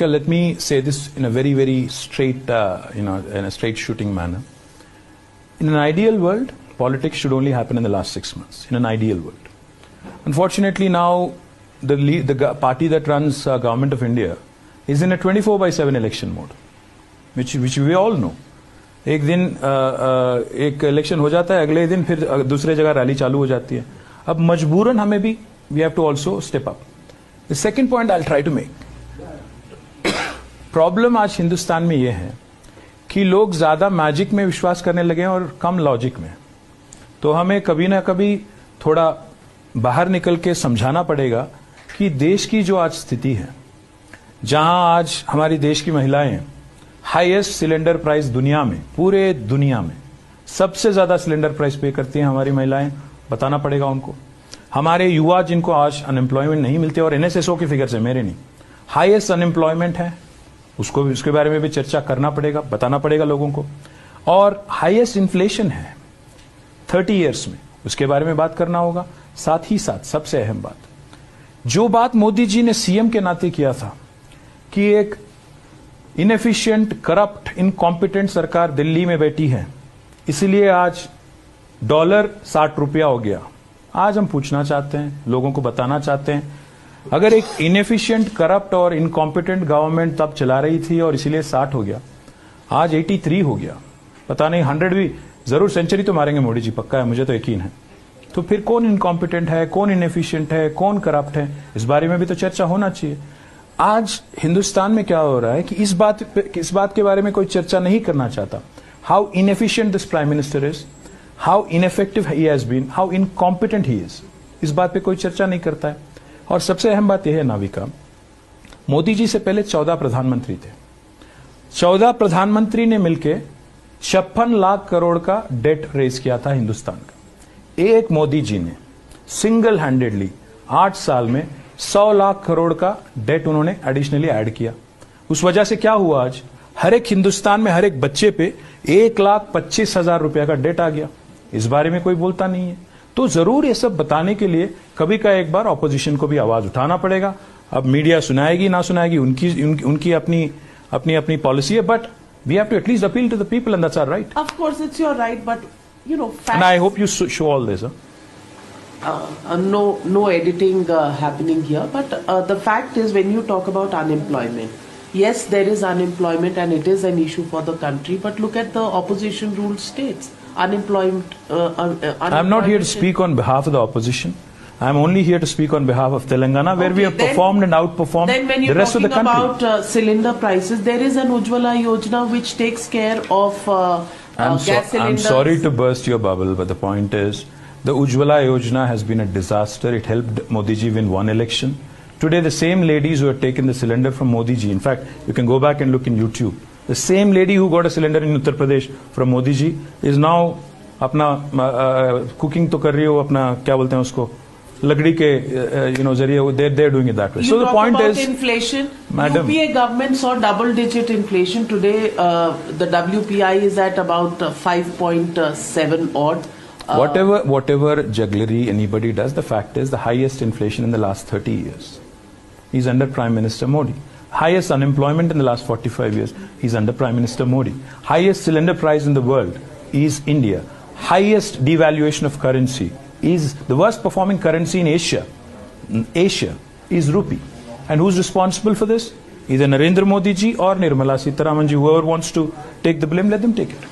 Let me say this in a very, very straight, in a straight shooting manner. In an ideal world, politics should only happen in the last 6 months. In an ideal world, unfortunately, now the party that runs government of India is in a 24/7 election mode, which we all know. एक दिन एक election हो जाता है, अगले दिन फिर दूसरे जगह रैली चालू हो जाती है. अब मजबूरन हमें भी we have to also step up. The second point I'll try to make. Problem आज हिंदुस्तान में यह है कि लोग ज्यादा मैजिक में विश्वास करने लगे हैं और कम लॉजिक में. तो हमें कभी ना कभी थोड़ा बाहर निकल के समझाना पड़ेगा कि देश की जो आज स्थिति है, जहां आज हमारी देश की महिलाएं हाईएस्ट सिलेंडर प्राइस दुनिया में, पूरे दुनिया में सबसे ज्यादा सिलेंडर प्राइस पे करती हैं हमारी महिलाएं, बताना पड़ेगा उनको. हमारे युवा जिनको आज अनएम्प्लॉयमेंट नहीं मिलते, और एनएसएसओ की फिगर से, मेरे नहीं, हाईएस्ट अनएम्प्लॉयमेंट है, उसको भी, उसके बारे में भी चर्चा करना पड़ेगा, बताना पड़ेगा लोगों को. और हाईएस्ट इन्फ्लेशन है 30 इयर्स में, उसके बारे में बात करना होगा. साथ ही साथ सबसे अहम बात, जो बात मोदी जी ने सीएम के नाते किया था कि एक इनएफिशिएंट, करप्ट, इनकॉम्पिटेंट सरकार दिल्ली में बैठी है, इसलिए आज डॉलर 60 रुपया हो गया. आज हम पूछना चाहते हैं, लोगों को बताना चाहते हैं, अगर एक इनएफिशिएंट, करप्ट और इनकॉम्पिटेंट गवर्नमेंट तब चला रही थी और इसीलिए 60 हो गया, आज 83 हो गया, पता नहीं 100 भी, जरूर सेंचुरी तो मारेंगे मोदी जी, पक्का है, मुझे तो यकीन है. तो फिर कौन इनकॉम्पिटेंट है, कौन इनएफिशिएंट है, कौन करप्ट है, इस बारे में भी तो चर्चा होना चाहिए. आज हिंदुस्तान में क्या हो रहा है कि इस बात के बारे में कोई चर्चा नहीं करना चाहता. How inefficient this prime minister is, how ineffective he has been, how incompetent he is, इस बात पे कोई चर्चा नहीं करता है. और सबसे अहम बात यह है नाविका, मोदी जी से पहले 14 प्रधानमंत्री थे. 14 प्रधानमंत्री ने मिलकर 56 लाख करोड़ का डेट रेज किया था हिंदुस्तान का. एक मोदी जी ने सिंगल हैंडेडली 8 साल में 100 लाख करोड़ का डेट उन्होंने एडिशनली ऐड किया. उस वजह से क्या हुआ, आज हर एक हिंदुस्तान में हर एक बच्चे पे 1,25,000 रुपया का डेट आ गया. इस बारे में कोई बोलता नहीं है. तो जरूर ये सब बताने के लिए कभी का एक बार ऑपोजिशन को भी आवाज उठाना पड़ेगा. अब मीडिया सुनाएगी ना सुनाएगी, उनकी अपनी पॉलिसी है, but we have to at least appeal to the people, and that's our right. Of course it's your right, but you know, and I hope you show all this. No editing happening here, but the fact is, when you talk about unemployment, yes, there is unemployment and it is an issue for the country, but look at the opposition ruled states. Unemployment. I'm not here to speak on behalf of the opposition. I'm only here to speak on behalf of Telangana, where we have performed and outperformed the rest of the country. Then when you're talking about cylinder prices, there is an Ujjwala Yojana which takes care of gas cylinders. I'm sorry to burst your bubble, but the point is, the Ujjwala Yojana has been a disaster. It helped Modi ji win one election. Today, the same ladies who have taken the cylinder from Modi ji, in fact, you can go back and look in YouTube. The same lady who got a cylinder in Uttar Pradesh from Modi ji is now अपना cooking तो कर रही हो, अपना क्या बोलते हैं उसको, लकड़ी के जरिए, they're doing it that way. So the point is, inflation. Madam, UPA government saw double-digit inflation. Today, the WPI is at about 5.7 odd. Whatever jugglery anybody does, the fact is the highest inflation in the last 30 years is under Prime Minister Modi. Highest unemployment in the last 45 years is under Prime Minister Modi. Highest cylinder price in the world is India. Highest devaluation of currency is the worst performing currency in Asia. Asia is rupee. And who's responsible for this? Either Narendra Modi ji or Nirmala Sitharaman ji. Whoever wants to take the blame, let them take it.